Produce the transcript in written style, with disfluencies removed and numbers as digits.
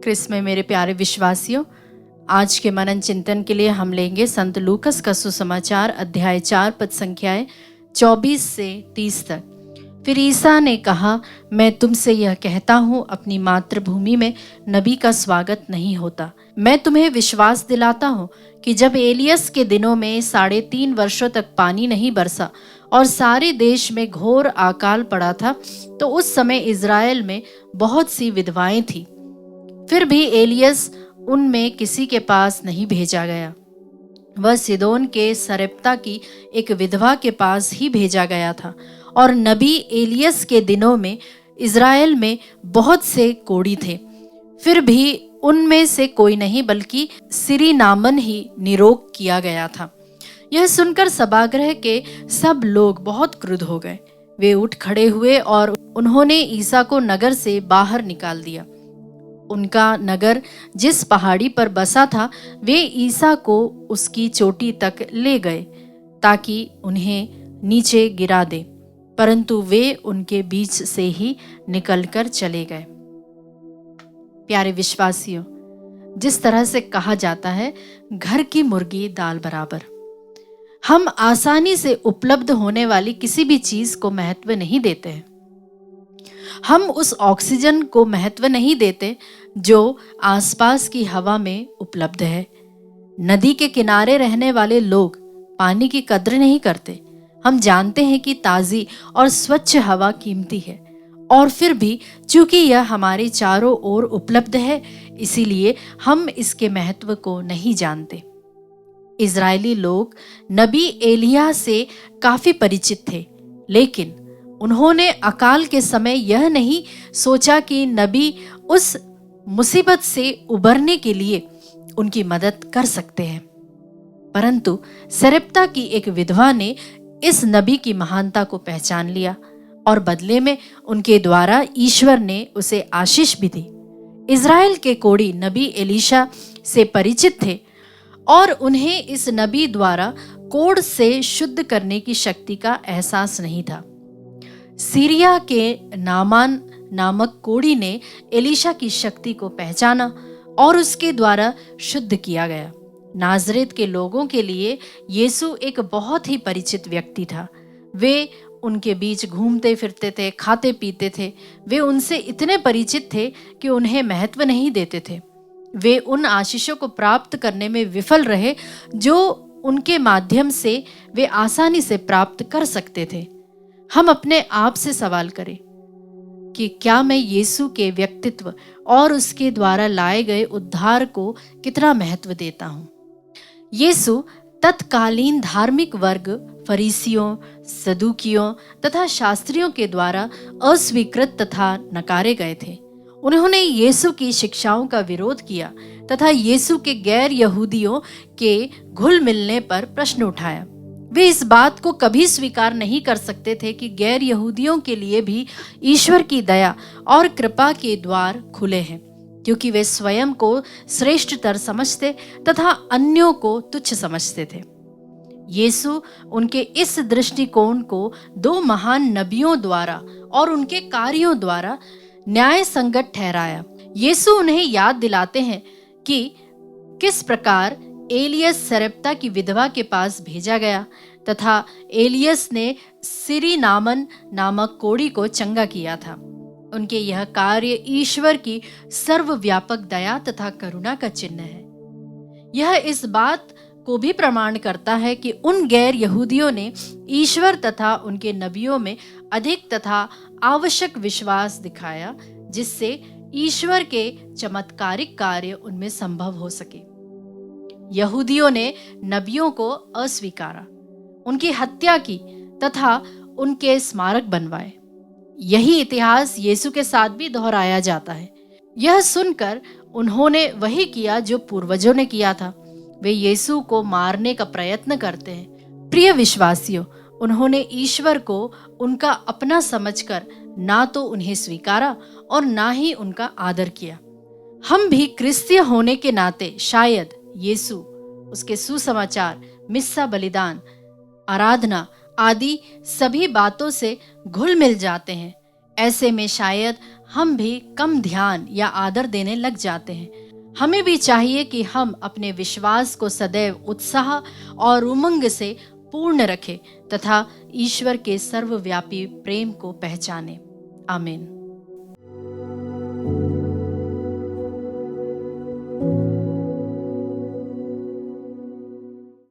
क्रिस्त में मेरे प्यारे विश्वासियों, आज के मनन चिंतन के लिए हम लेंगे संत लूकस का सुसमाचार अध्याय 4 पद संख्याएं 24 से 30 तक। फिर ईसा ने कहा, मैं तुमसे यह कहता हूँ, अपनी मातृभूमि में नबी का स्वागत नहीं होता। मैं तुम्हें विश्वास दिलाता हूँ कि जब एलियस के दिनों में 3.5 वर्षों तक पानी नहीं बरसा और सारे देश में घोर अकाल पड़ा था, तो उस समय इज़राइल में बहुत सी विधवाएं थीं। फिर भी एलियस उनमें किसी के पास नहीं भेजा गया। वह सिदोन के सरेप्ता की एक विधवा के पास ही भेजा गया था। और नबी एलियस के दिनों में इज़राइल में बहुत से कोढ़ी थे, फिर भी उनमें से कोई नहीं बल्कि सिरी नामन ही निरोग किया गया था। यह सुनकर सभागृह के सब लोग बहुत क्रुद्ध हो गए। वे उठ खड़े हुए और उन्होंने ईसा को नगर से बाहर निकाल दिया। उनका नगर जिस पहाड़ी पर बसा था, वे ईसा को उसकी चोटी तक ले गए ताकि उन्हें नीचे गिरा दे, परंतु वे उनके बीच से ही निकलकर चले गए। प्यारे विश्वासियों, जिस तरह से कहा जाता है, घर की मुर्गी दाल बराबर। हम आसानी से उपलब्ध होने वाली किसी भी चीज को महत्व नहीं देते हैं। हम उस ऑक्सीजन को महत्व नहीं देते जो आसपास की हवा में उपलब्ध है। नदी के किनारे रहने वाले लोग पानी की कद्र नहीं करते। हम जानते हैं कि ताज़ी और स्वच्छ हवा कीमती है, और फिर भी चूंकि यह हमारे चारों ओर उपलब्ध है, इसीलिए हम इसके महत्व को नहीं जानते। इज़राइली लोग नबी एलिय्याह से काफी परिचित थे, लेकिन उन्होंने अकाल के समय यह नहीं सोचा कि नबी उस मुसीबत से उबरने के लिए उनकी मदद कर सकते हैं। परंतु सरेप्ता की एक विधवा ने इस नबी की महानता को पहचान लिया और बदले में उनके द्वारा ईश्वर ने उसे आशीष भी दी। इज़राइल के कोढ़ी नबी एलीशा से परिचित थे और उन्हें इस नबी द्वारा कोढ़ से शुद्ध करने की शक्ति का एहसास नहीं था। सीरिया के नामान नामक कोढ़ी ने एलीशा की शक्ति को पहचाना और उसके द्वारा शुद्ध किया गया। नाजरेत के लोगों के लिए यीशु एक बहुत ही परिचित व्यक्ति था। वे उनके बीच घूमते फिरते थे, खाते पीते थे। वे उनसे इतने परिचित थे कि उन्हें महत्व नहीं देते थे। वे उन आशीषों को प्राप्त करने में विफल रहे जो उनके माध्यम से वे आसानी से प्राप्त कर सकते थे। हम अपने आप से सवाल करें कि क्या मैं यीशु के व्यक्तित्व और उसके द्वारा लाए गए उद्धार को कितना महत्व देता हूँ। यीशु तत्कालीन धार्मिक वर्ग फरीसियों, सदूकियों तथा शास्त्रियों के द्वारा अस्वीकृत तथा नकारे गए थे। उन्होंने यीशु की शिक्षाओं का विरोध किया तथा यीशु के गैर यहूदियों के घुल मिलने पर प्रश्न उठाया। वे इस बात को कभी स्वीकार नहीं कर सकते थे कि गैर यहूदियों के लिए भी ईश्वर की दया और कृपा के द्वार खुले हैं, क्योंकि वे स्वयं को श्रेष्ठतर समझते तथा अन्यों को तुच्छ समझते थे। यीशु उनके इस दृष्टिकोण को 2 महान नबियों द्वारा और उनके कार्यों द्वारा न्याय संगत ठहराया। यीशु उन्हें याद दिलाते हैं कि किस प्रकार एलियस सरेप्ता की विधवा के पास भेजा गया तथा एलियस ने सिरी नामन नामक कोढ़ी को चंगा किया था। उनके यह कार्य ईश्वर की सर्वव्यापक दया तथा करुणा का चिन्ह है। यह इस बात को भी प्रमाण करता है कि उन गैर यहूदियों ने ईश्वर तथा उनके नबियों में अधिक तथा आवश्यक विश्वास दिखाया, जिससे ईश्वर के चमत्कारिक कार्य उनमें संभव हो सके। यहूदियों ने नबियों को अस्वीकारा, उनकी हत्या की तथा उनके स्मारक बनवाए। यही इतिहास यीशु के साथ भी दोहराया जाता है। यह सुनकर उन्होंने वही किया जो पूर्वजों ने किया था। वे यीशु को मारने का प्रयत्न करते हैं। प्रिय विश्वासियों, उन्होंने ईश्वर को उनका अपना समझकर ना तो उन्हें स्वीकारा और ना ही उनका आदर किया। हम भी क्रिस्तीय होने के नाते शायद यीशु, उसके सुसमाचार, मिस्सा बलिदान, आराधना आदि सभी बातों से घुल मिल जाते हैं। ऐसे में शायद हम भी कम ध्यान या आदर देने लग जाते हैं। हमें भी चाहिए कि हम अपने विश्वास को सदैव उत्साह और उमंग से पूर्ण रखें तथा ईश्वर के सर्वव्यापी प्रेम को पहचानें। आमीन।